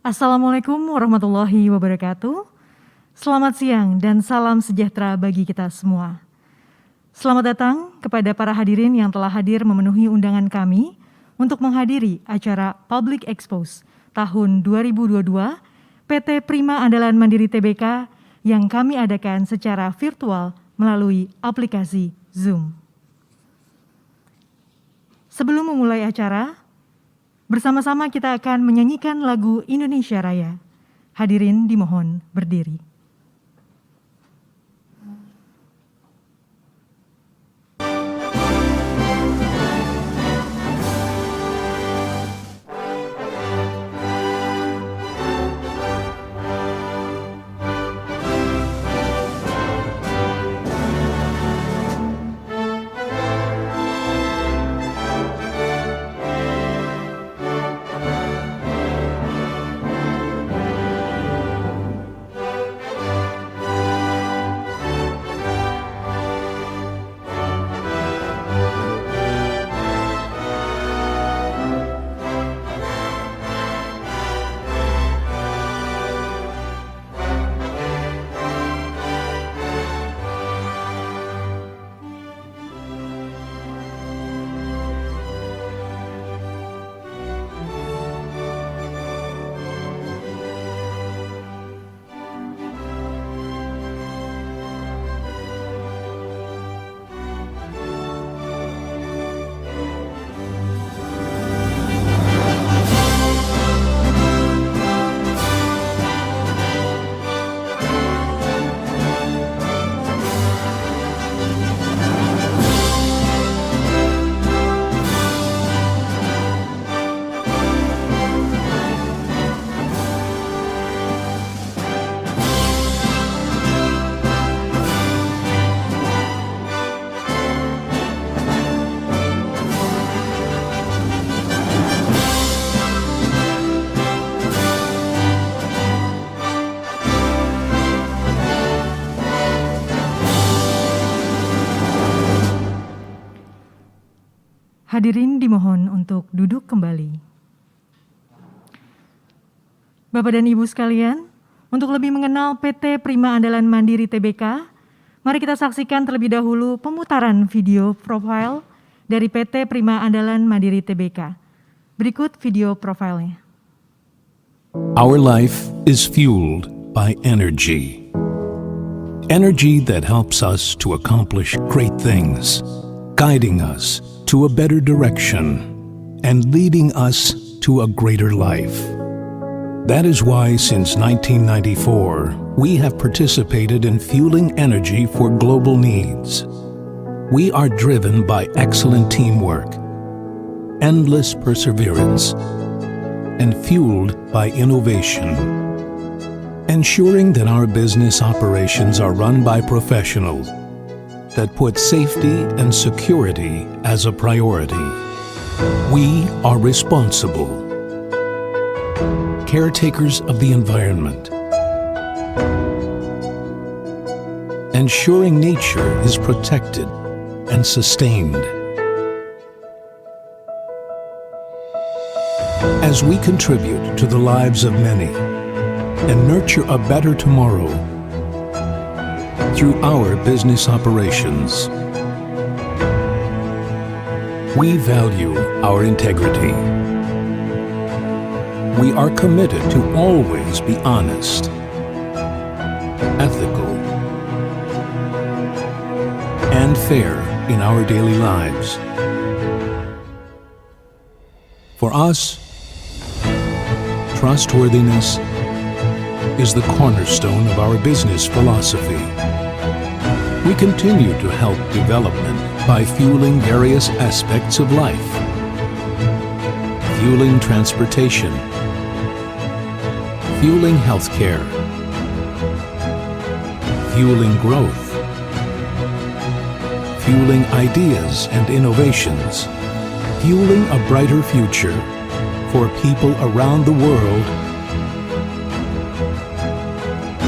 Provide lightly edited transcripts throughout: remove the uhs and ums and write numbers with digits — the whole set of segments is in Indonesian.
Assalamualaikum warahmatullahi wabarakatuh. Selamat siang dan salam sejahtera bagi kita semua. Selamat datang kepada para hadirin yang telah hadir memenuhi undangan kami untuk menghadiri acara Public Expose tahun 2022 PT Prima Andalan Mandiri Tbk yang kami adakan secara virtual melalui aplikasi Zoom. Sebelum memulai acara, bersama-sama kita akan menyanyikan lagu Indonesia Raya. Hadirin dimohon berdiri. Hadirin dimohon untuk duduk kembali. Bapak dan Ibu sekalian, untuk lebih mengenal PT Prima Andalan Mandiri Tbk, mari kita saksikan terlebih dahulu pemutaran video profile dari PT Prima Andalan Mandiri Tbk. Berikut video profilnya. Our life is fueled by energy. Energy that helps us to accomplish great things, guiding us to a better direction and leading us to a greater life. That is why since 1994, we have participated in fueling energy for global needs. We are driven by excellent teamwork, endless perseverance, and fueled by innovation, ensuring that our business operations are run by professionals that put safety and security as a priority. We are responsible, caretakers of the environment, ensuring nature is protected and sustained. As we contribute to the lives of many and nurture a better tomorrow, through our business operations, we value our integrity. We are committed to always be honest, ethical, and fair in our daily lives. For us, trustworthiness is the cornerstone of our business philosophy. We continue to help development by fueling various aspects of life, fueling transportation, fueling healthcare, fueling growth, fueling ideas and innovations, fueling a brighter future for people around the world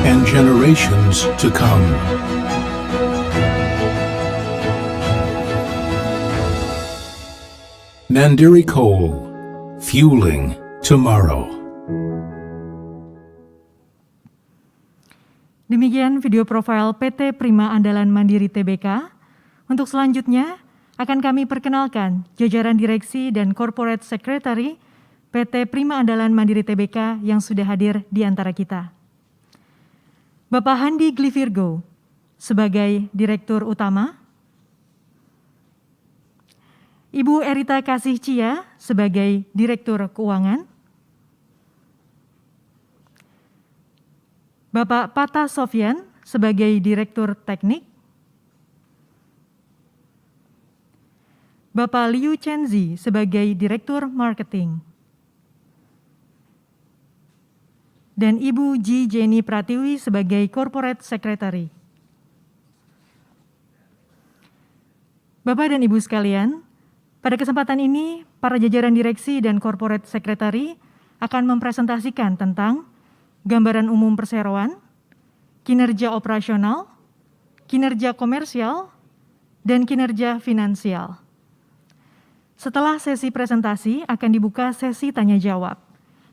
and generations to come. Mandiri Coal, fueling tomorrow. Demikian video profil PT Prima Andalan Mandiri Tbk. Untuk selanjutnya akan kami perkenalkan jajaran direksi dan corporate secretary PT Prima Andalan Mandiri Tbk yang sudah hadir di antara kita. Bapak Handi Glivirgo sebagai Direktur Utama, Ibu Erita Kasih Cia sebagai Direktur Keuangan, Bapak Pata Sofyan sebagai Direktur Teknik, Bapak Liu Chenzi sebagai Direktur Marketing, dan Ibu Ji Jenny Pratiwi sebagai Corporate Secretary. Bapak dan Ibu sekalian, pada kesempatan ini para jajaran direksi dan Corporate Secretary akan mempresentasikan tentang gambaran umum perseroan, kinerja operasional, kinerja komersial, dan kinerja finansial. Setelah sesi presentasi akan dibuka sesi tanya jawab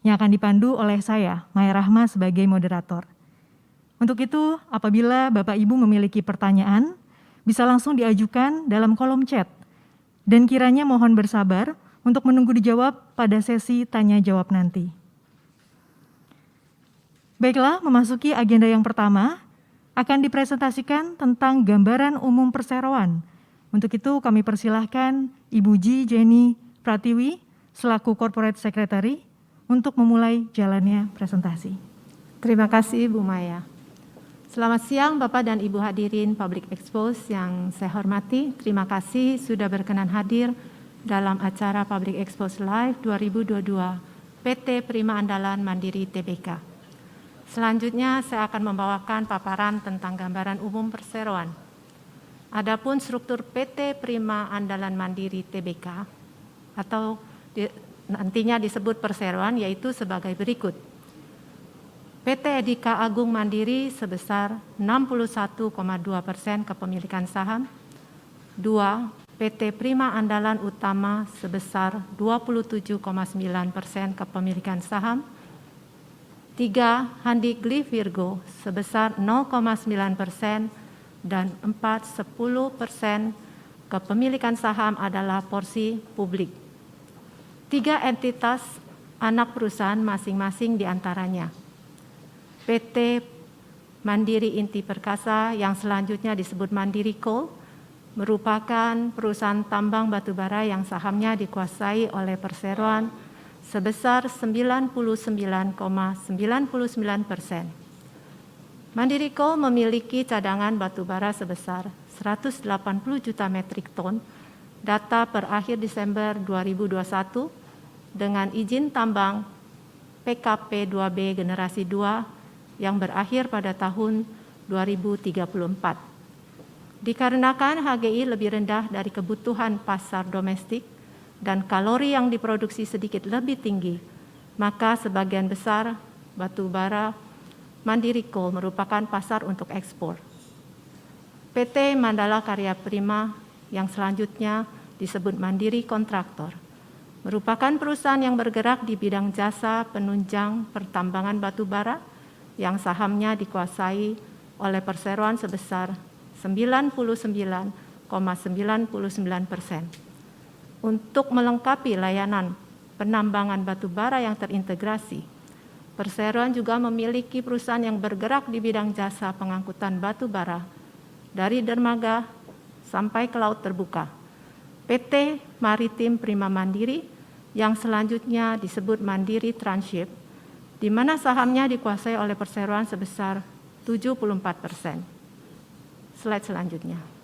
yang akan dipandu oleh saya, Maya Rahma sebagai moderator. Untuk itu, apabila Bapak Ibu memiliki pertanyaan, bisa langsung diajukan dalam kolom chat. Dan kiranya mohon bersabar untuk menunggu dijawab pada sesi tanya jawab nanti. Baiklah, memasuki agenda yang pertama, akan dipresentasikan tentang gambaran umum perseroan. Untuk itu kami persilahkan Ibu Ji Jenny Pratiwi selaku Corporate Secretary untuk memulai jalannya presentasi. Terima kasih Bu Maya. Selamat siang Bapak dan Ibu hadirin Public Expose yang saya hormati. Terima kasih sudah berkenan hadir dalam acara Public Expose Live 2022 PT Prima Andalan Mandiri Tbk. Selanjutnya saya akan membawakan paparan tentang gambaran umum perseroan. Adapun struktur PT Prima Andalan Mandiri Tbk atau nantinya disebut perseroan yaitu sebagai berikut. PT Edika Agung Mandiri sebesar 61,2% kepemilikan saham. 2. PT Prima Andalan Utama sebesar 27,9% kepemilikan saham. 3. Handi Glivirgo sebesar 0,9% dan 10% kepemilikan saham adalah porsi publik. 3 entitas anak perusahaan masing-masing diantaranya. PT Mandiri Inti Perkasa yang selanjutnya disebut Mandiri Coal merupakan perusahaan tambang batubara yang sahamnya dikuasai oleh perseroan sebesar 99,99%. Mandiri Coal memiliki cadangan batubara sebesar 180 juta metrik ton data per akhir Desember 2021 dengan izin tambang PKP 2B generasi 2 yang berakhir pada tahun 2034. Dikarenakan HGI lebih rendah dari kebutuhan pasar domestik dan kalori yang diproduksi sedikit lebih tinggi, maka sebagian besar batu bara Mandiri Coal merupakan pasar untuk ekspor. PT Mandala Karya Prima yang selanjutnya disebut Mandiri Kontraktor merupakan perusahaan yang bergerak di bidang jasa penunjang pertambangan batu bara yang sahamnya dikuasai oleh perseroan sebesar 99,99%. Untuk melengkapi layanan penambangan batu bara yang terintegrasi, perseroan juga memiliki perusahaan yang bergerak di bidang jasa pengangkutan batu bara dari dermaga sampai ke laut terbuka. PT Maritim Prima Mandiri yang selanjutnya disebut Mandiri Transship, di mana sahamnya dikuasai oleh perseroan sebesar 74%. Slide selanjutnya.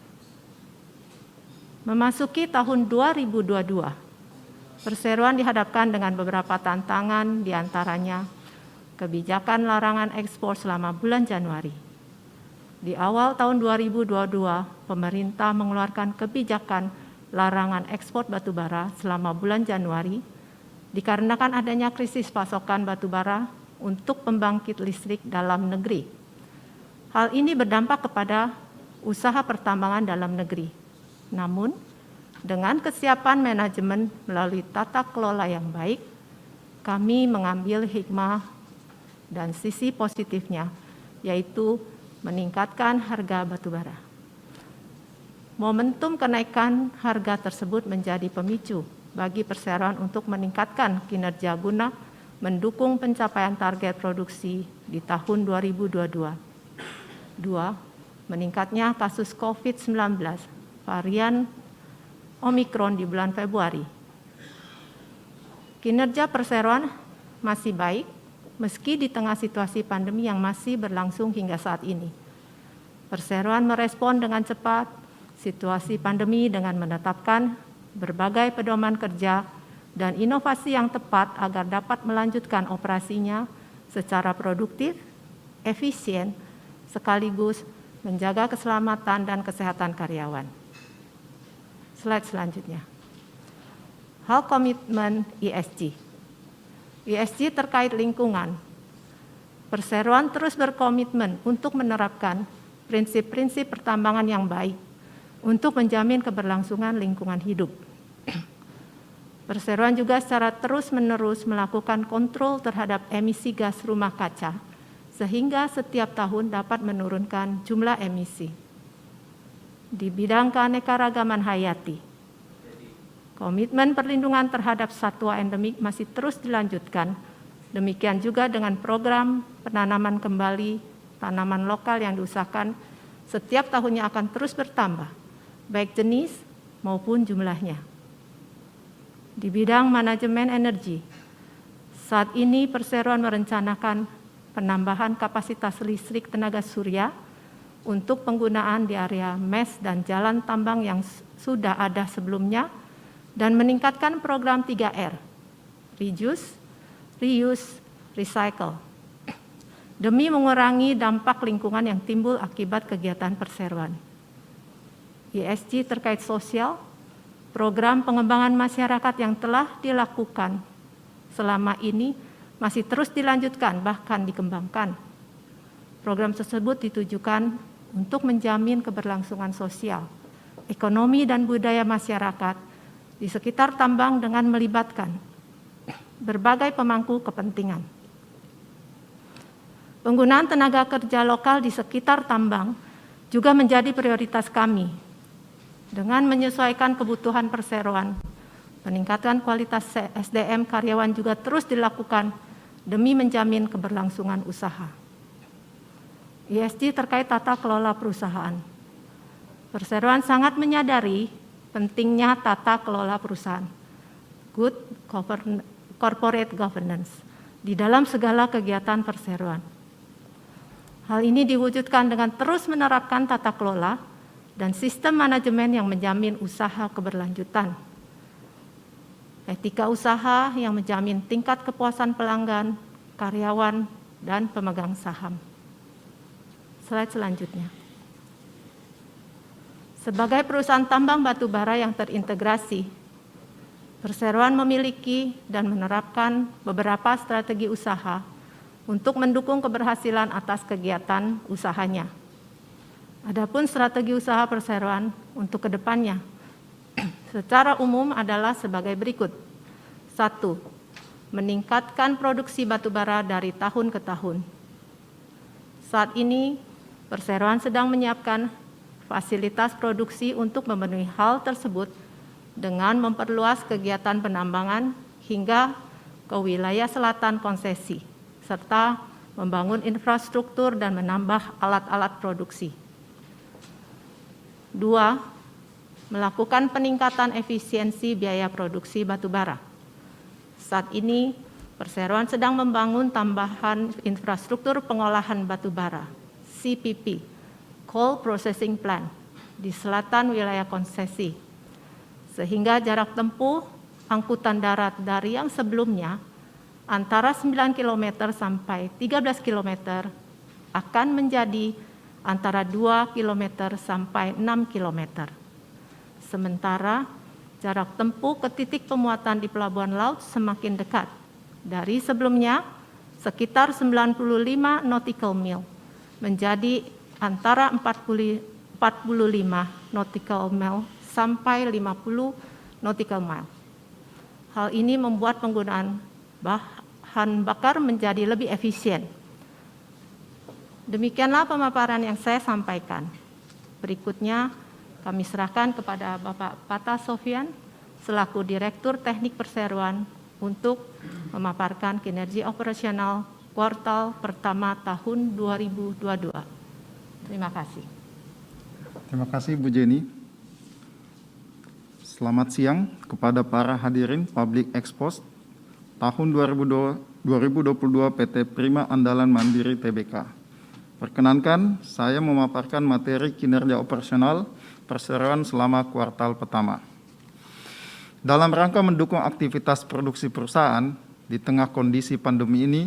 Memasuki tahun 2022, perseroan dihadapkan dengan beberapa tantangan, diantaranya kebijakan larangan ekspor selama bulan Januari. Di awal tahun 2022, pemerintah mengeluarkan kebijakan larangan ekspor batubara selama bulan Januari, dikarenakan adanya krisis pasokan batubara untuk pembangkit listrik dalam negeri. Hal ini berdampak kepada usaha pertambangan dalam negeri. Namun, dengan kesiapan manajemen melalui tata kelola yang baik, kami mengambil hikmah dan sisi positifnya, yaitu meningkatkan harga batubara. Momentum kenaikan harga tersebut menjadi pemicu bagi perseroan untuk meningkatkan kinerja guna mendukung pencapaian target produksi di tahun 2022. 2. Meningkatnya kasus COVID-19 varian Omikron di bulan Februari. Kinerja perseroan masih baik meski di tengah situasi pandemi yang masih berlangsung hingga saat ini. Perseroan merespon dengan cepat situasi pandemi dengan menetapkan berbagai pedoman kerja dan inovasi yang tepat agar dapat melanjutkan operasinya secara produktif, efisien, sekaligus menjaga keselamatan dan kesehatan karyawan. Slide selanjutnya. Hal komitmen ESG. ESG terkait lingkungan. Perseroan terus berkomitmen untuk menerapkan prinsip-prinsip pertambangan yang baik untuk menjamin keberlangsungan lingkungan hidup. Perseroan juga secara terus-menerus melakukan kontrol terhadap emisi gas rumah kaca, sehingga setiap tahun dapat menurunkan jumlah emisi. Di bidang keanekaragaman hayati, komitmen perlindungan terhadap satwa endemik masih terus dilanjutkan. Demikian juga dengan program penanaman kembali tanaman lokal yang diusahakan setiap tahunnya akan terus bertambah, baik jenis maupun jumlahnya. Di bidang manajemen energi, saat ini perseroan merencanakan penambahan kapasitas listrik tenaga surya untuk penggunaan di area mes dan jalan tambang yang sudah ada sebelumnya dan meningkatkan program 3R, reduce, reuse, recycle, demi mengurangi dampak lingkungan yang timbul akibat kegiatan perseroan. ESG terkait sosial, program pengembangan masyarakat yang telah dilakukan selama ini masih terus dilanjutkan bahkan dikembangkan. Program tersebut ditujukan untuk menjamin keberlangsungan sosial, ekonomi dan budaya masyarakat di sekitar tambang dengan melibatkan berbagai pemangku kepentingan. Penggunaan tenaga kerja lokal di sekitar tambang juga menjadi prioritas kami. Dengan menyesuaikan kebutuhan perseroan, peningkatan kualitas SDM karyawan juga terus dilakukan demi menjamin keberlangsungan usaha. ESG terkait tata kelola perusahaan. Perseroan sangat menyadari pentingnya tata kelola perusahaan, good corporate governance, di dalam segala kegiatan perseroan. Hal ini diwujudkan dengan terus menerapkan tata kelola dan sistem manajemen yang menjamin usaha keberlanjutan. Etika usaha yang menjamin tingkat kepuasan pelanggan, karyawan, dan pemegang saham. Slide selanjutnya. Sebagai perusahaan tambang batu bara yang terintegrasi, perseroan memiliki dan menerapkan beberapa strategi usaha untuk mendukung keberhasilan atas kegiatan usahanya. Adapun strategi usaha perseroan untuk kedepannya secara umum adalah sebagai berikut. 1. Meningkatkan produksi batubara dari tahun ke tahun. Saat ini, perseroan sedang menyiapkan fasilitas produksi untuk memenuhi hal tersebut dengan memperluas kegiatan penambangan hingga ke wilayah selatan konsesi, serta membangun infrastruktur dan menambah alat-alat produksi. 2. Melakukan peningkatan efisiensi biaya produksi batubara. Saat ini, perseroan sedang membangun tambahan infrastruktur pengolahan batubara, CPP, Coal Processing Plant, di selatan wilayah konsesi, sehingga jarak tempuh angkutan darat dari yang sebelumnya antara 9 km sampai 13 km akan menjadi antara 2 km sampai 6 km. Sementara jarak tempuh ke titik pemuatan di pelabuhan laut semakin dekat. Dari sebelumnya sekitar 95 nautical mile menjadi antara 45 nautical mile sampai 50 nautical mile. Hal ini membuat penggunaan bahan bakar menjadi lebih efisien. Demikianlah pemaparan yang saya sampaikan. Berikutnya kami serahkan kepada Bapak Pata Sofian selaku Direktur Teknik Perseroan untuk memaparkan kinerja operasional kuartal pertama tahun 2022. Terima kasih. Terima kasih Bu Jenny. Selamat siang kepada para hadirin Public Expos tahun 2022 PT Prima Andalan Mandiri Tbk. Perkenankan saya memaparkan materi kinerja operasional perseroan selama kuartal pertama. Dalam rangka mendukung aktivitas produksi perusahaan di tengah kondisi pandemi ini,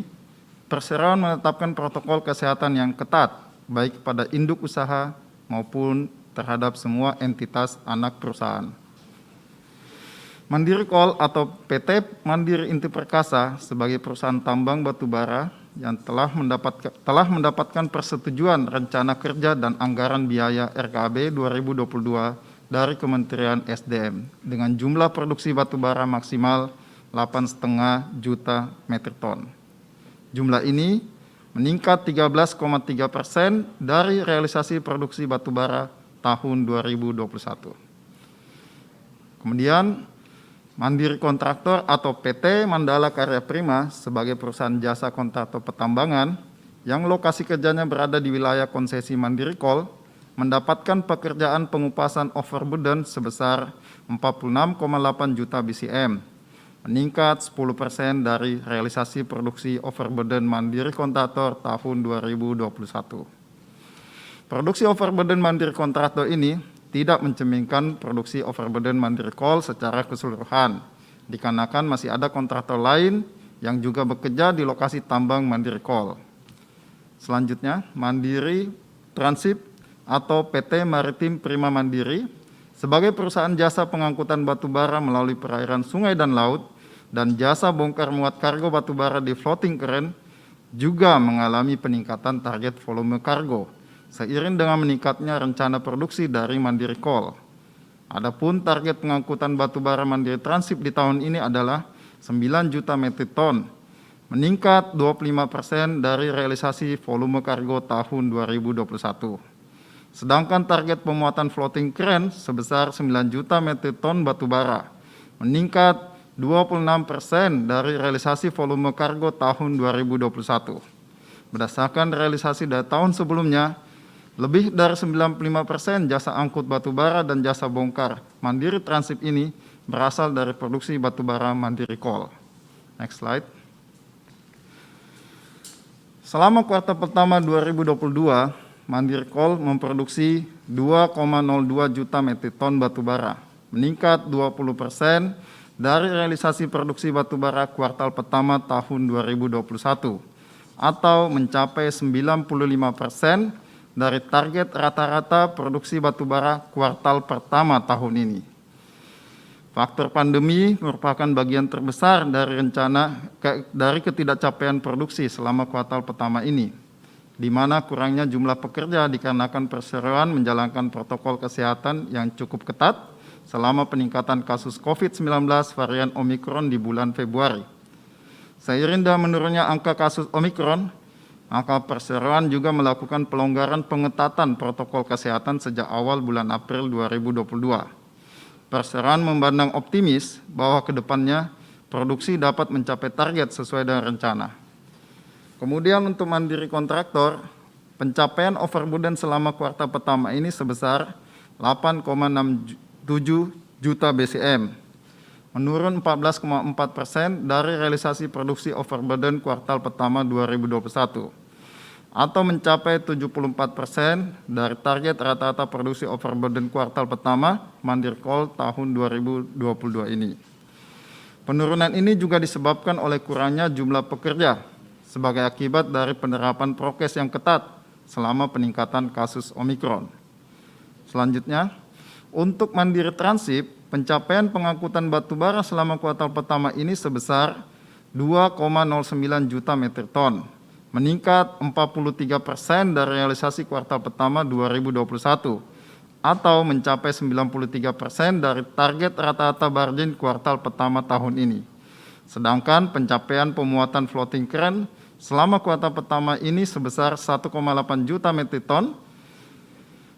perseroan menetapkan protokol kesehatan yang ketat baik pada induk usaha maupun terhadap semua entitas anak perusahaan. Mandiri Coal atau PT Mandiri Inti Perkasa sebagai perusahaan tambang batubara yang telah mendapatkan persetujuan rencana kerja dan anggaran biaya RKAB 2022 dari Kementerian SDM dengan jumlah produksi batubara maksimal 8,5 juta metrik ton. Jumlah ini meningkat 13,3% dari realisasi produksi batubara tahun 2021. Kemudian Mandiri Kontraktor atau PT Mandala Karya Prima sebagai perusahaan jasa kontraktor pertambangan yang lokasi kerjanya berada di wilayah konsesi Mandiri Coal mendapatkan pekerjaan pengupasan overburden sebesar 46,8 juta BCM, meningkat 10% dari realisasi produksi overburden Mandiri Kontraktor tahun 2021. Produksi overburden Mandiri Kontraktor ini tidak mencerminkan produksi overburden Mandiri Coal secara keseluruhan, dikarenakan masih ada kontraktor lain yang juga bekerja di lokasi tambang Mandiri Coal. Selanjutnya, Mandiri Tranship atau PT Maritim Prima Mandiri sebagai perusahaan jasa pengangkutan batubara melalui perairan sungai dan laut dan jasa bongkar muat kargo batubara di floating crane juga mengalami peningkatan target volume kargo seiring dengan meningkatnya rencana produksi dari Mandiri Coal. Adapun target pengangkutan batubara Mandiri Tranship di tahun ini adalah 9 juta metrik ton, meningkat 25% dari realisasi volume kargo tahun 2021. Sedangkan target pemuatan floating crane sebesar 9 juta metrik ton batubara, meningkat 26% dari realisasi volume kargo tahun 2021. Berdasarkan realisasi dari tahun sebelumnya, lebih dari 95% jasa angkut batubara dan jasa bongkar Mandiri Tranship ini berasal dari produksi batubara Mandiri Coal. Next slide. Selama kuartal pertama 2022, Mandiri Coal memproduksi 2,02 juta metrik ton batubara, meningkat 20% dari realisasi produksi batubara kuartal pertama tahun 2021, atau mencapai 95% dari target rata-rata produksi batubara kuartal pertama tahun ini. Faktor pandemi merupakan bagian terbesar dari ketidakcapaian produksi selama kuartal pertama ini, di mana kurangnya jumlah pekerja dikarenakan perseroan menjalankan protokol kesehatan yang cukup ketat selama peningkatan kasus COVID-19 varian Omikron di bulan Februari. Seiring dengan menurunnya angka kasus Omikron, maka perseroan juga melakukan pelonggaran pengetatan protokol kesehatan sejak awal bulan April 2022. Perseroan memandang optimis bahwa ke depannya produksi dapat mencapai target sesuai dengan rencana. Kemudian untuk Mandiri Kontraktor, pencapaian overburden selama kuartal pertama ini sebesar 8,67 juta BCM, menurun 14,4% dari realisasi produksi overburden kuartal pertama 2021, atau mencapai 74% dari target rata-rata produksi overburden kuartal pertama Mandiri Coal tahun 2022 ini. Penurunan ini juga disebabkan oleh kurangnya jumlah pekerja sebagai akibat dari penerapan prokes yang ketat selama peningkatan kasus Omikron. Selanjutnya, untuk Mandiri Tranship, pencapaian pengangkutan batubara selama kuartal pertama ini sebesar 2,09 juta metrik ton, meningkat 43% dari realisasi kuartal pertama 2021, atau mencapai 93% dari target rata-rata margin kuartal pertama tahun ini. Sedangkan pencapaian pemuatan floating crane selama kuartal pertama ini sebesar 1,8 juta metrik ton,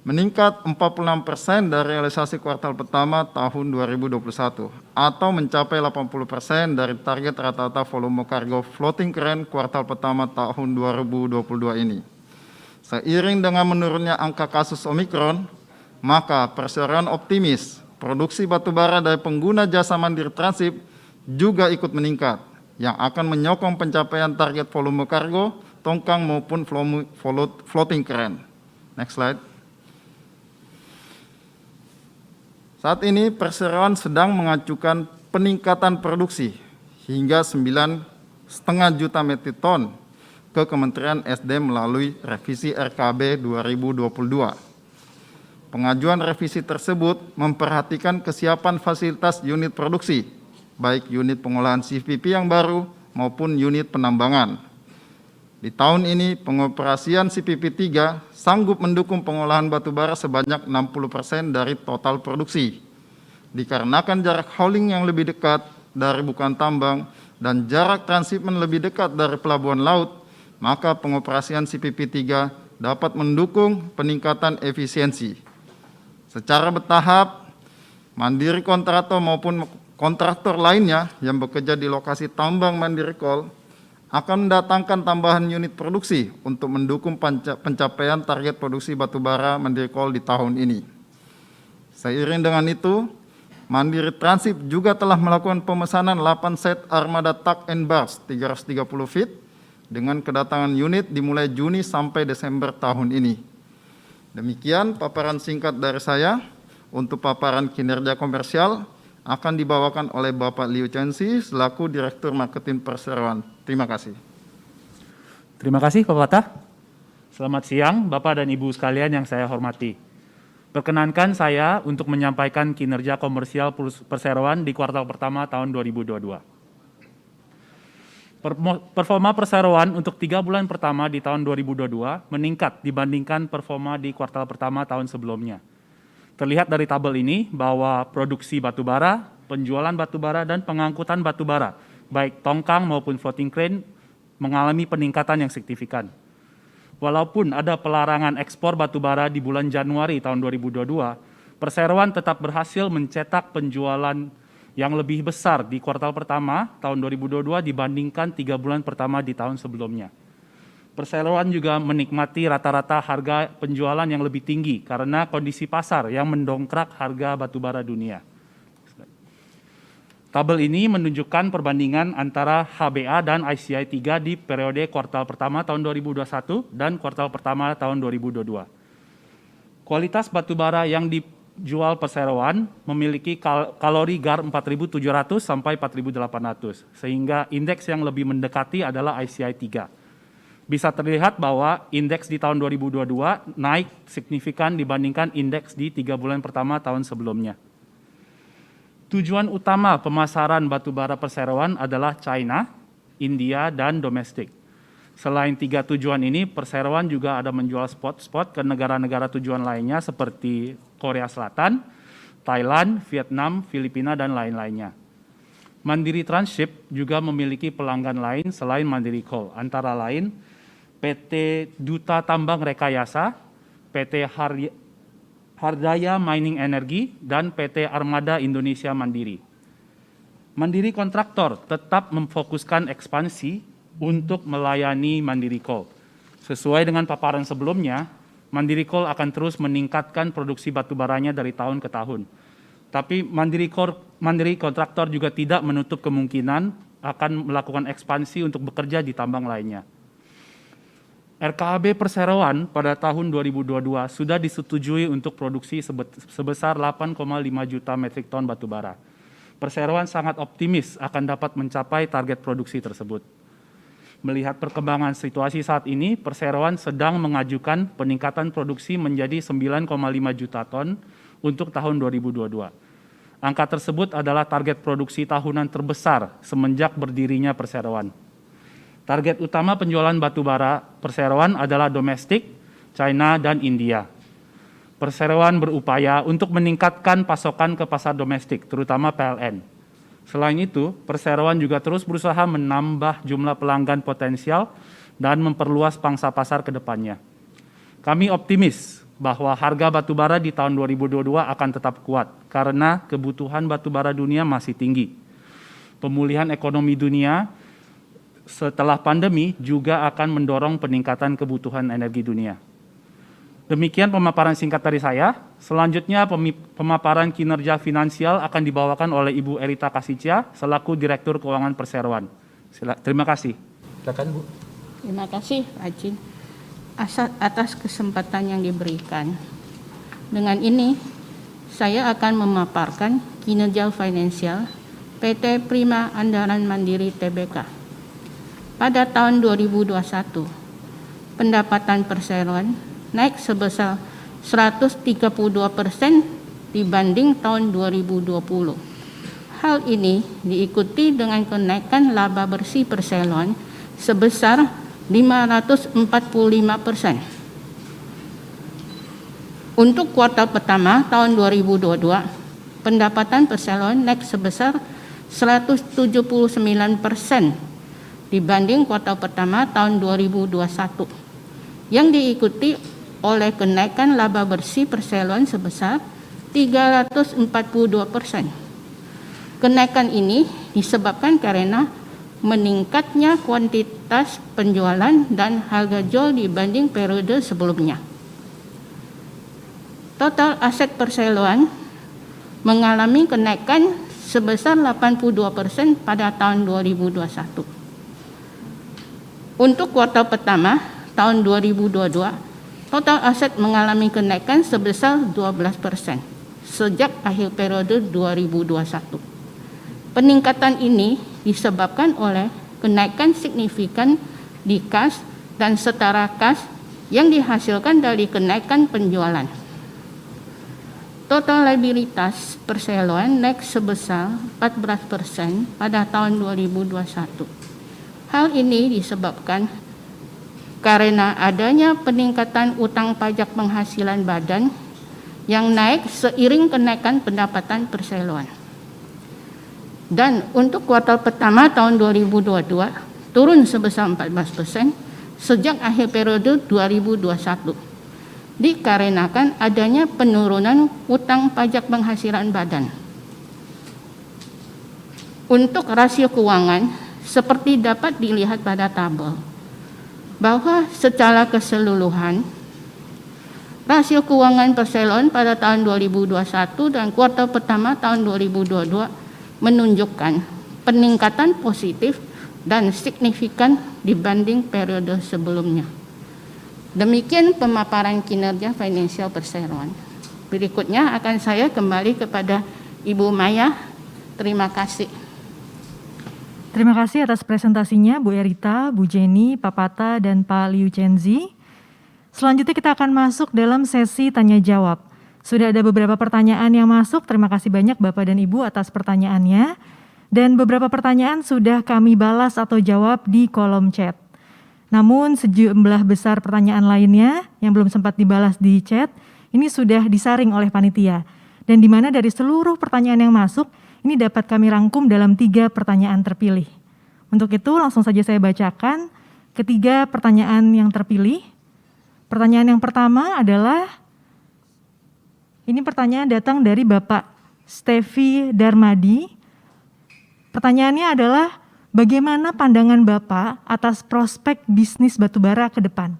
meningkat 46% dari realisasi kuartal pertama tahun 2021 atau mencapai 80% dari target rata-rata volume kargo floating crane kuartal pertama tahun 2022 ini. Seiring dengan menurunnya angka kasus Omikron, maka perseroan optimis produksi batubara dari pengguna jasa Mandiri Tranship juga ikut meningkat, yang akan menyokong pencapaian target volume kargo, tongkang maupun floating crane. Next slide. Saat ini perseroan sedang mengajukan peningkatan produksi hingga 9,5 juta metrik ton ke Kementerian SDM melalui revisi RKB 2022. Pengajuan revisi tersebut memperhatikan kesiapan fasilitas unit produksi, baik unit pengolahan CPP yang baru maupun unit penambangan. Di tahun ini, pengoperasian CPP 3 sanggup mendukung pengolahan batubara sebanyak 60% dari total produksi. Dikarenakan jarak hauling yang lebih dekat dari bukaan tambang dan jarak transshipment lebih dekat dari pelabuhan laut, maka pengoperasian CPP 3 dapat mendukung peningkatan efisiensi. Secara bertahap, Mandiri Kontraktor maupun kontraktor lainnya yang bekerja di lokasi tambang Mandiri Coal akan mendatangkan tambahan unit produksi untuk mendukung pencapaian target produksi batubara Mandiri Coal di tahun ini. Seiring dengan itu, Mandiri Tranship juga telah melakukan pemesanan 8 set armada truck and bars 330 feet dengan kedatangan unit dimulai Juni sampai Desember tahun ini. Demikian paparan singkat dari saya. Untuk paparan kinerja komersial akan dibawakan oleh Bapak Liu Chensi selaku Direktur Marketing Perseroan. Terima kasih. Terima kasih Pak Fatah. Selamat siang Bapak dan Ibu sekalian yang saya hormati. Perkenankan saya untuk menyampaikan kinerja komersial perseroan di kuartal pertama tahun 2022. Performa perseroan untuk 3 bulan pertama di tahun 2022 meningkat dibandingkan performa di kuartal pertama tahun sebelumnya. Terlihat dari tabel ini bahwa produksi batubara, penjualan batubara, dan pengangkutan batubara, baik tongkang maupun floating crane, mengalami peningkatan yang signifikan. Walaupun ada pelarangan ekspor batubara di bulan Januari tahun 2022, perseroan tetap berhasil mencetak penjualan yang lebih besar di kuartal pertama tahun 2022 dibandingkan 3 bulan pertama di tahun sebelumnya. Perseroan juga menikmati rata-rata harga penjualan yang lebih tinggi karena kondisi pasar yang mendongkrak harga batubara dunia. Tabel ini menunjukkan perbandingan antara HBA dan ICI 3 di periode kuartal pertama tahun 2021 dan kuartal pertama tahun 2022. Kualitas batubara yang dijual perseroan memiliki kalori GAR 4.700 sampai 4.800, sehingga indeks yang lebih mendekati adalah ICI 3. Bisa terlihat bahwa indeks di tahun 2022 naik signifikan dibandingkan indeks di 3 bulan pertama tahun sebelumnya. Tujuan utama pemasaran batubara perseroan adalah China, India, dan domestik. Selain 3 tujuan ini, perseroan juga ada menjual spot-spot ke negara-negara tujuan lainnya seperti Korea Selatan, Thailand, Vietnam, Filipina, dan lain-lainnya. Mandiri Tranship juga memiliki pelanggan lain selain Mandiri Coal, antara lain PT Duta Tambang Rekayasa, PT Hardaya Mining Energy, dan PT Armada Indonesia Mandiri. Mandiri Kontraktor tetap memfokuskan ekspansi untuk melayani Mandiri Coal. Sesuai dengan paparan sebelumnya, Mandiri Coal akan terus meningkatkan produksi batubaranya dari tahun ke tahun. Tapi Mandiri Kontraktor juga tidak menutup kemungkinan akan melakukan ekspansi untuk bekerja di tambang lainnya. RKAB Perseroan pada tahun 2022 sudah disetujui untuk produksi sebesar 8,5 juta metrik ton batubara. Perseroan sangat optimis akan dapat mencapai target produksi tersebut. Melihat perkembangan situasi saat ini, perseroan sedang mengajukan peningkatan produksi menjadi 9,5 juta ton untuk tahun 2022. Angka tersebut adalah target produksi tahunan terbesar semenjak berdirinya perseroan. Target utama penjualan batubara perseroan adalah domestik, China, dan India. Perseroan berupaya untuk meningkatkan pasokan ke pasar domestik, terutama PLN. Selain itu, perseroan juga terus berusaha menambah jumlah pelanggan potensial dan memperluas pangsa pasar ke depannya. Kami optimis bahwa harga batubara di tahun 2022 akan tetap kuat karena kebutuhan batubara dunia masih tinggi. Pemulihan ekonomi dunia setelah pandemi juga akan mendorong peningkatan kebutuhan energi dunia. Demikian pemaparan singkat dari saya. Selanjutnya pemaparan kinerja finansial akan dibawakan oleh Ibu Erita Kasicia selaku Direktur Keuangan Perseroan. Terima kasih. Silakan Bu. Terima kasih Pak Ajin atas kesempatan yang diberikan. Dengan ini saya akan memaparkan kinerja finansial PT Prima Andalan Mandiri Tbk. Pada tahun 2021, pendapatan perseroan naik sebesar 132% dibanding tahun 2020. Hal ini diikuti dengan kenaikan laba bersih perseroan sebesar 545%. Untuk kuartal pertama tahun 2022, pendapatan perseroan naik sebesar 179% dibanding kuartal pertama tahun 2021, yang diikuti oleh kenaikan laba bersih perseroan sebesar 342%. Kenaikan ini disebabkan karena meningkatnya kuantitas penjualan dan harga jual dibanding periode sebelumnya. Total aset perseroan mengalami kenaikan sebesar 82% pada tahun 2021. Untuk kuartal pertama tahun 2022, total aset mengalami kenaikan sebesar 12% sejak akhir periode 2021. Peningkatan ini disebabkan oleh kenaikan signifikan di kas dan setara kas yang dihasilkan dari kenaikan penjualan. Total liabilitas perseroan naik sebesar 14% pada tahun 2021. Hal ini disebabkan karena adanya peningkatan utang pajak penghasilan badan yang naik seiring kenaikan pendapatan perseroan. Dan untuk kuartal pertama tahun 2022 turun sebesar 14% sejak akhir periode 2021, dikarenakan adanya penurunan utang pajak penghasilan badan. Untuk rasio keuangan seperti dapat dilihat pada tabel, bahwa secara keseluruhan rasio keuangan perseroan pada tahun 2021 dan kuartal pertama tahun 2022 menunjukkan peningkatan positif dan signifikan dibanding periode sebelumnya. Demikian pemaparan kinerja finansial perseroan. Berikutnya akan saya kembali kepada Ibu Maya. Terima kasih. Terima kasih atas presentasinya Bu Erita, Bu Jenny, Pak Pata, dan Pak Liu Chenzi. Selanjutnya kita akan masuk dalam sesi tanya jawab. Sudah ada beberapa pertanyaan yang masuk, terima kasih banyak Bapak dan Ibu atas pertanyaannya. Dan beberapa pertanyaan sudah kami balas atau jawab di kolom chat. Namun sejumlah besar pertanyaan lainnya yang belum sempat dibalas di chat, ini sudah disaring oleh panitia. Dan di mana dari seluruh pertanyaan yang masuk, ini dapat kami rangkum dalam 3 pertanyaan terpilih. Untuk itu langsung saja saya bacakan ketiga pertanyaan yang terpilih. Pertanyaan yang pertama adalah, ini pertanyaan datang dari Bapak Stevi Darmadi. Pertanyaannya adalah, bagaimana pandangan Bapak atas prospek bisnis batubara ke depan?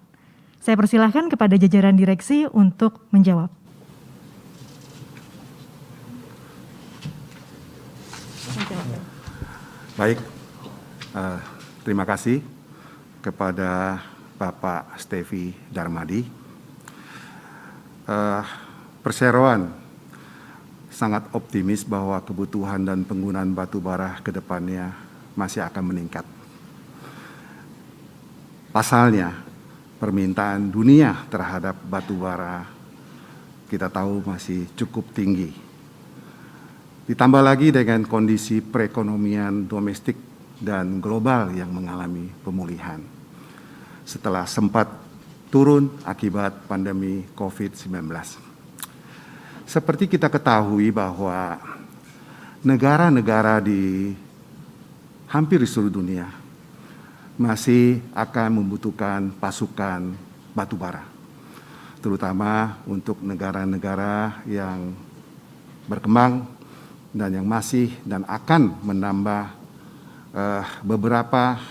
Saya persilahkan kepada jajaran direksi untuk menjawab. Baik, terima kasih kepada Bapak Stevi Darmadi. Perseroan sangat optimis bahwa kebutuhan dan penggunaan batu bara ke depannya masih akan meningkat. Pasalnya, permintaan dunia terhadap batu bara kita tahu masih cukup tinggi. Ditambah lagi dengan kondisi perekonomian domestik dan global yang mengalami pemulihan setelah sempat turun akibat pandemi COVID-19. Seperti kita ketahui bahwa negara-negara di hampir di seluruh dunia masih akan membutuhkan pasukan batubara, terutama untuk negara-negara yang berkembang dan yang masih dan akan menambah beberapa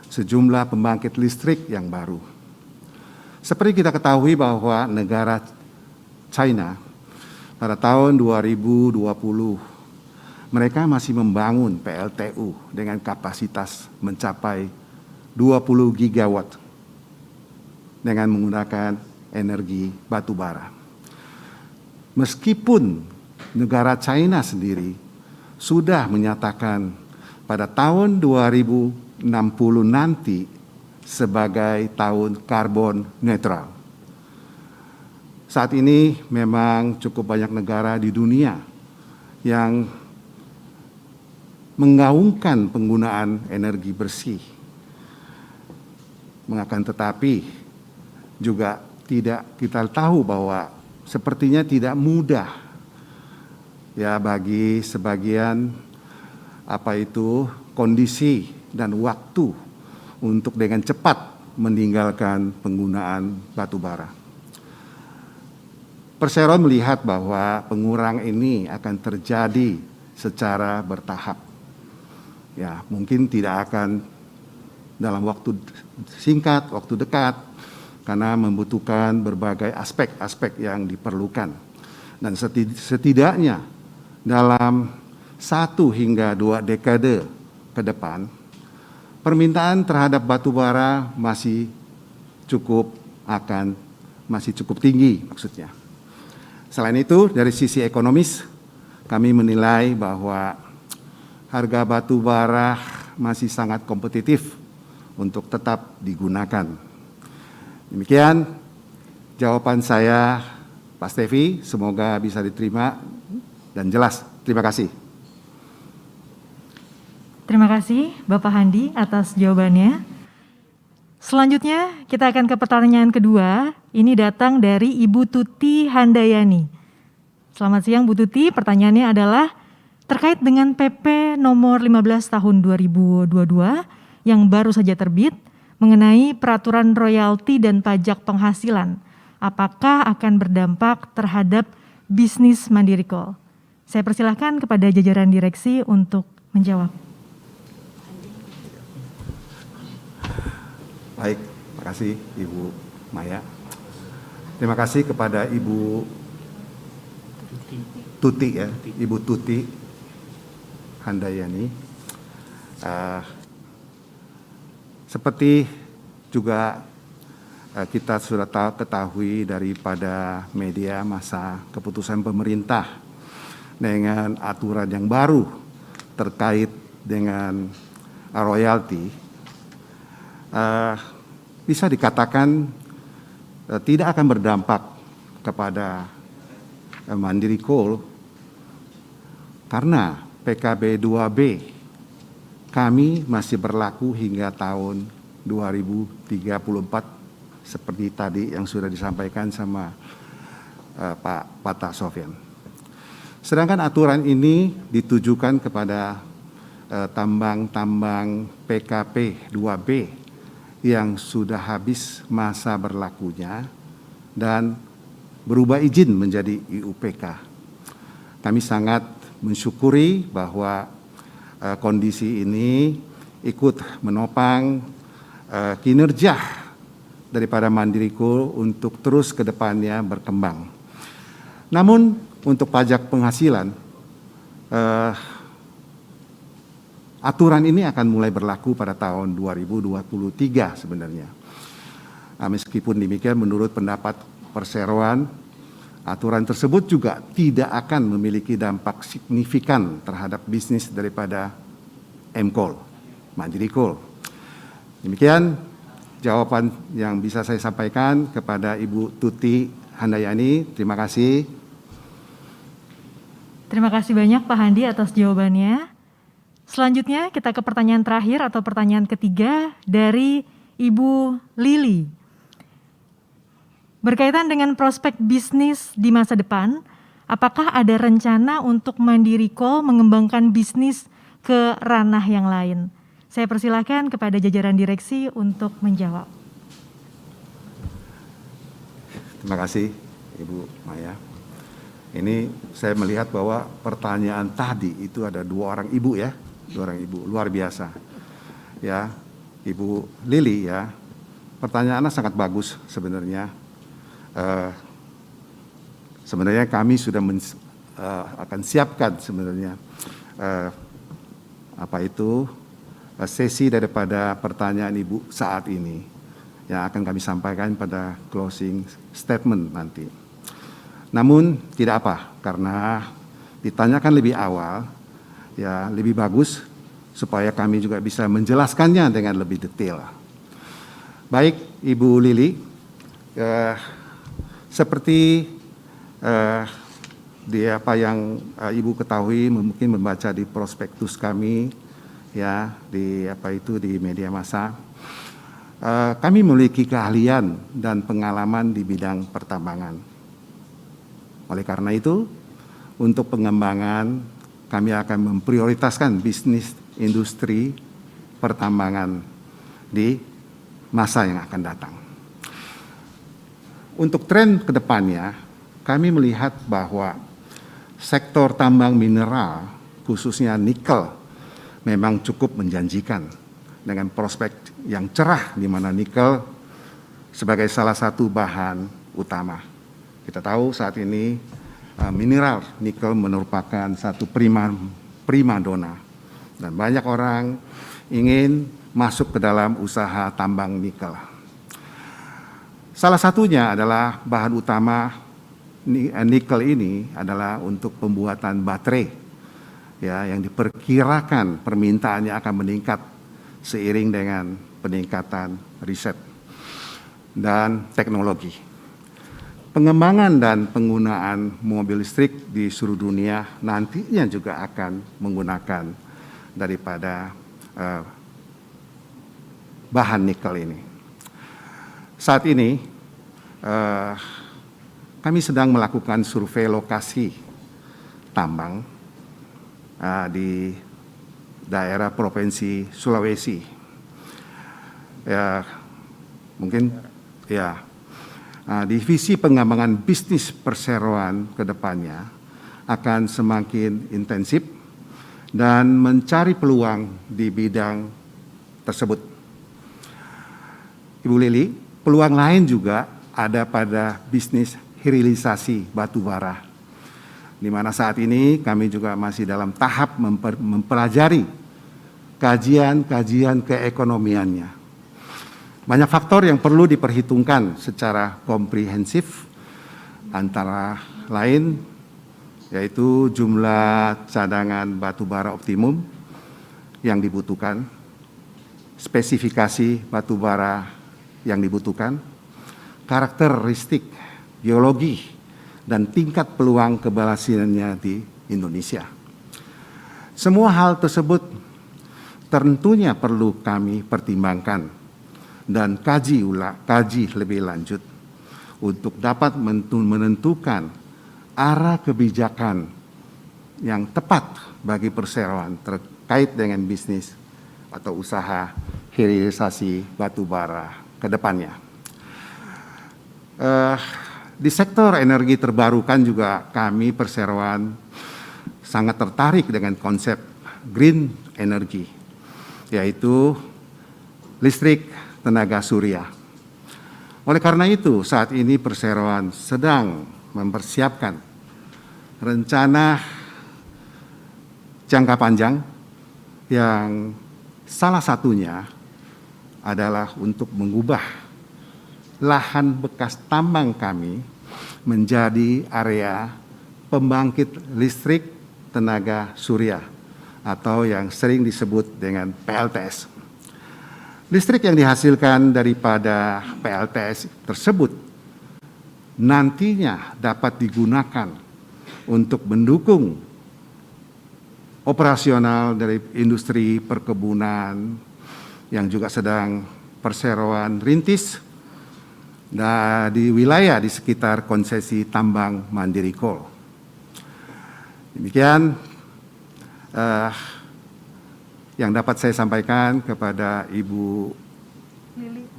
sejumlah pembangkit listrik yang baru. Seperti kita ketahui bahwa negara China pada tahun 2020 mereka masih membangun PLTU dengan kapasitas mencapai 20 gigawatt dengan menggunakan energi batu bara. Meskipun negara China sendiri sudah menyatakan pada tahun 2060 nanti sebagai tahun karbon netral. Saat ini memang cukup banyak negara di dunia yang menggaungkan penggunaan energi bersih. Akan tetapi juga tidak kita tahu bahwa sepertinya tidak mudah ya bagi sebagian kondisi dan waktu untuk dengan cepat meninggalkan penggunaan batu bara. Perseroan melihat bahwa pengurangan ini akan terjadi secara bertahap. Ya, mungkin tidak akan dalam waktu singkat, waktu dekat, karena membutuhkan berbagai aspek-aspek yang diperlukan. Dan setidaknya dalam 1 hingga 2 dekade ke depan, permintaan terhadap batu bara masih cukup tinggi maksudnya. Selain itu, dari sisi ekonomis, kami menilai bahwa harga batu bara masih sangat kompetitif untuk tetap digunakan. Demikian jawaban saya, Pak Stevi. Semoga bisa diterima dan jelas. Terima kasih. Terima kasih Bapak Handi atas jawabannya. Selanjutnya kita akan ke pertanyaan kedua. Ini datang dari Ibu Tuti Handayani. Selamat siang Bu Tuti, pertanyaannya adalah terkait dengan PP nomor 15 tahun 2022 yang baru saja terbit mengenai peraturan royalti dan pajak penghasilan. Apakah akan berdampak terhadap bisnis Mandiri Coal? Saya persilahkan kepada jajaran direksi untuk menjawab. Baik, terima kasih Ibu Maya. Terima kasih kepada Ibu Tuti ya, Ibu Tuti Handayani. Seperti juga kita sudah ketahui daripada media masa keputusan pemerintah dengan aturan yang baru terkait dengan royalti, bisa dikatakan tidak akan berdampak kepada Mandiri Coal karena PKB 2B kami masih berlaku hingga tahun 2034 seperti tadi yang sudah disampaikan sama Pak Patah Sofyan. Sedangkan aturan ini ditujukan kepada tambang-tambang PKP 2B yang sudah habis masa berlakunya dan berubah izin menjadi IUPK. Kami sangat mensyukuri bahwa kondisi ini ikut menopang kinerja daripada Mandiri Coal untuk terus ke depannya berkembang. Namun untuk pajak penghasilan, aturan ini akan mulai berlaku pada tahun 2023 sebenarnya. Meskipun demikian menurut pendapat Perseroan, aturan tersebut juga tidak akan memiliki dampak signifikan terhadap bisnis daripada M-Coal, Mandiri Coal. Demikian jawaban yang bisa saya sampaikan kepada Ibu Tuti Handayani. Terima kasih. Terima kasih banyak Pak Handi atas jawabannya. Selanjutnya kita ke pertanyaan terakhir atau pertanyaan ketiga dari Ibu Lili. Berkaitan dengan prospek bisnis di masa depan, apakah ada rencana untuk Mandiri Coal mengembangkan bisnis ke ranah yang lain? Saya persilakan kepada jajaran direksi untuk menjawab. Terima kasih, Ibu Maya. Ini saya melihat bahwa pertanyaan tadi itu ada dua orang ibu ya, luar biasa. Ya, Ibu Lili ya, pertanyaannya sangat bagus sebenarnya. Sebenarnya kami sudah akan siapkan sebenarnya sesi daripada pertanyaan Ibu saat ini yang akan kami sampaikan pada closing statement nanti. Namun tidak apa, karena ditanyakan lebih awal, ya lebih bagus supaya kami juga bisa menjelaskannya dengan lebih detail. Baik, Ibu Lili, seperti apa yang Ibu ketahui, mungkin membaca di prospektus kami, ya di media massa, kami memiliki keahlian dan pengalaman di bidang pertambangan. Oleh karena itu, untuk pengembangan kami akan memprioritaskan bisnis industri pertambangan di masa yang akan datang. Untuk tren ke depannya, kami melihat bahwa sektor tambang mineral, khususnya nikel, memang cukup menjanjikan dengan prospek yang cerah di mana nikel sebagai salah satu bahan utama. Kita tahu saat ini mineral nikel merupakan satu prima dona dan banyak orang ingin masuk ke dalam usaha tambang nikel. Salah satunya adalah bahan utama nikel ini adalah untuk pembuatan baterai, ya, yang diperkirakan permintaannya akan meningkat seiring dengan peningkatan riset dan teknologi. Pengembangan dan penggunaan mobil listrik di seluruh dunia nantinya juga akan menggunakan daripada bahan nikel ini. Saat ini kami sedang melakukan survei lokasi tambang di daerah Provinsi Sulawesi. Ya, mungkin ya. Divisi pengembangan bisnis perseroan ke depannya akan semakin intensif dan mencari peluang di bidang tersebut. Ibu Lili, peluang lain juga ada pada bisnis hilirisasi batu bara, di mana saat ini kami juga masih dalam tahap mempelajari kajian keekonomiannya. Banyak faktor yang perlu diperhitungkan secara komprehensif, antara lain yaitu jumlah cadangan batu bara optimum yang dibutuhkan, spesifikasi batu bara yang dibutuhkan, karakteristik geologi, dan tingkat peluang keberhasilannya di Indonesia. Semua hal tersebut tentunya perlu kami pertimbangkan dan kaji lebih lanjut untuk dapat menentukan arah kebijakan yang tepat bagi perseroan terkait dengan bisnis atau usaha hilirisasi batu bara ke depannya. Di sektor energi terbarukan juga kami perseroan sangat tertarik dengan konsep green energy, yaitu listrik tenaga surya. Oleh karena itu, saat ini perseroan sedang mempersiapkan rencana jangka panjang yang salah satunya adalah untuk mengubah lahan bekas tambang kami menjadi area pembangkit listrik tenaga surya atau yang sering disebut dengan PLTS. Listrik yang dihasilkan daripada PLTS tersebut nantinya dapat digunakan untuk mendukung operasional dari industri perkebunan yang juga sedang perseroan rintis di wilayah di sekitar konsesi tambang Mandiri Coal. Demikian yang dapat saya sampaikan kepada Ibu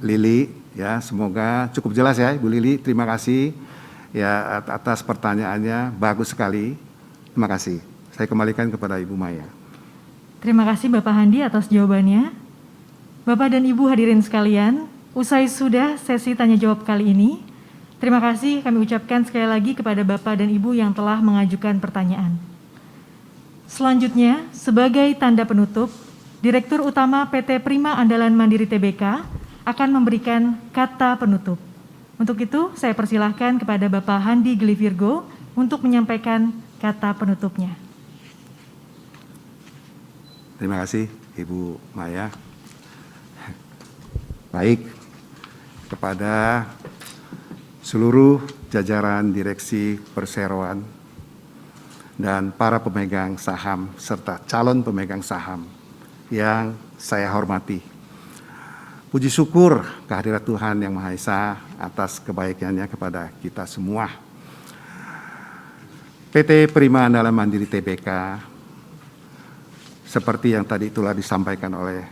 Lili, ya, semoga cukup jelas ya Ibu Lili. Terima kasih ya atas pertanyaannya, bagus sekali. Terima kasih. Saya kembalikan kepada Ibu Maya. Terima kasih Bapak Handi atas jawabannya. Bapak dan Ibu hadirin sekalian, usai sudah sesi tanya jawab kali ini. Terima kasih kami ucapkan sekali lagi kepada Bapak dan Ibu yang telah mengajukan pertanyaan. Selanjutnya, sebagai tanda penutup, Direktur Utama PT Prima Andalan Mandiri Tbk akan memberikan kata penutup. Untuk itu, saya persilahkan kepada Bapak Handi Gili Virgo untuk menyampaikan kata penutupnya. Terima kasih Ibu Maya. Baik, kepada seluruh jajaran direksi perseroan dan para pemegang saham serta calon pemegang saham yang saya hormati. Puji syukur kehadirat Tuhan Yang Maha Esa atas kebaikannya kepada kita semua. PT Prima Andalan Mandiri Tbk, seperti yang tadi telah disampaikan oleh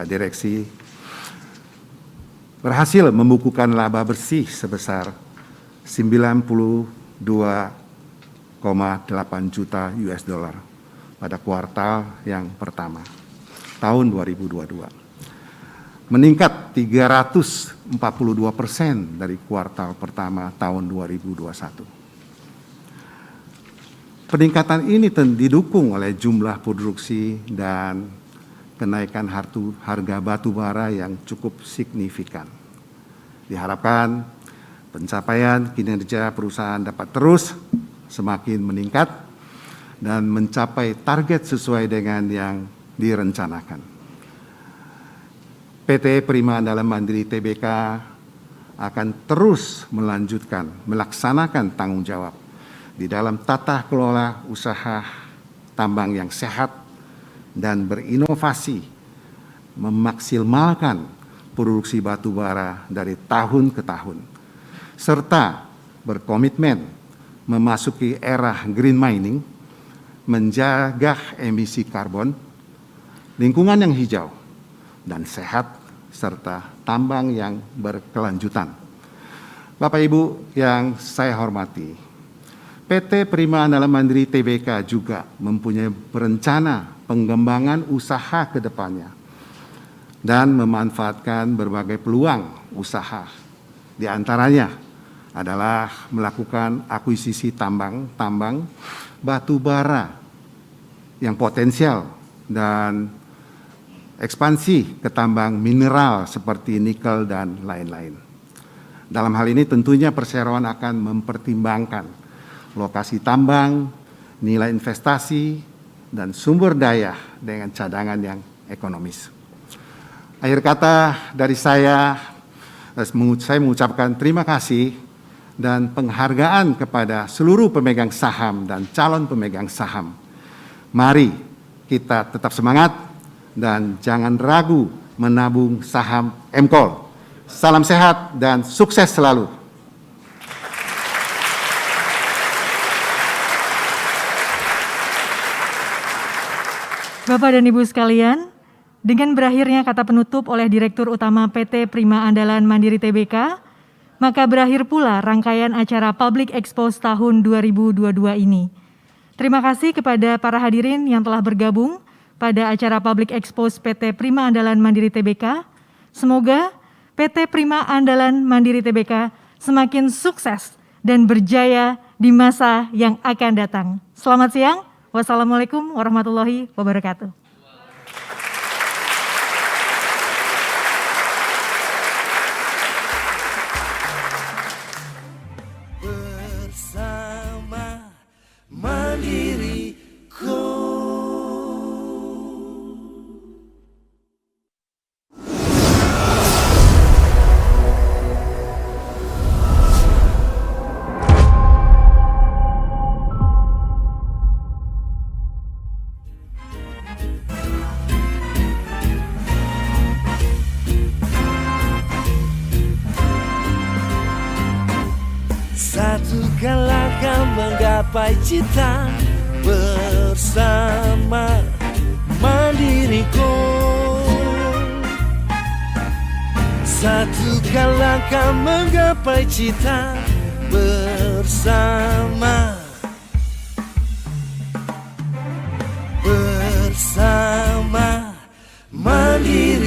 direksi, berhasil membukukan laba bersih sebesar 92,8 juta US dollar pada kuartal yang pertama tahun 2022, meningkat 342% dari kuartal pertama tahun 2021. Peningkatan ini didukung oleh jumlah produksi dan kenaikan harga batu bara yang cukup signifikan. Diharapkan pencapaian kinerja perusahaan dapat terus semakin meningkat dan mencapai target sesuai dengan yang direncanakan. PT Prima Andalan Mandiri Tbk akan terus melaksanakan tanggung jawab di dalam tata kelola usaha tambang yang sehat dan berinovasi, memaksimalkan produksi batu bara dari tahun ke tahun, serta berkomitmen memasuki era green mining, menjaga emisi karbon, lingkungan yang hijau dan sehat, serta tambang yang berkelanjutan. Bapak Ibu yang saya hormati, PT Prima Andalan Mandiri Tbk juga mempunyai rencana pengembangan usaha ke depannya dan memanfaatkan berbagai peluang usaha. Di antaranya adalah melakukan akuisisi tambang batu bara yang potensial dan ekspansi ke tambang mineral seperti nikel dan lain-lain. Dalam hal ini tentunya perseroan akan mempertimbangkan lokasi tambang, nilai investasi, dan sumber daya dengan cadangan yang ekonomis. Akhir kata dari saya mengucapkan terima kasih dan penghargaan kepada seluruh pemegang saham dan calon pemegang saham. Mari kita tetap semangat dan jangan ragu menabung saham MCOL. Salam sehat dan sukses selalu. Bapak dan Ibu sekalian, dengan berakhirnya kata penutup oleh Direktur Utama PT Prima Andalan Mandiri Tbk, maka berakhir pula rangkaian acara Public Expose tahun 2022 ini. Terima kasih kepada para hadirin yang telah bergabung pada acara Public Expose PT Prima Andalan Mandiri Tbk. Semoga PT Prima Andalan Mandiri Tbk semakin sukses dan berjaya di masa yang akan datang. Selamat siang. Wassalamualaikum warahmatullahi wabarakatuh. Bersama Mandiri Co. Satukan langkah menggapai cita, bersama Mandiriku. Satukan langkah menggapai cita bersama. Bersama Mandiri.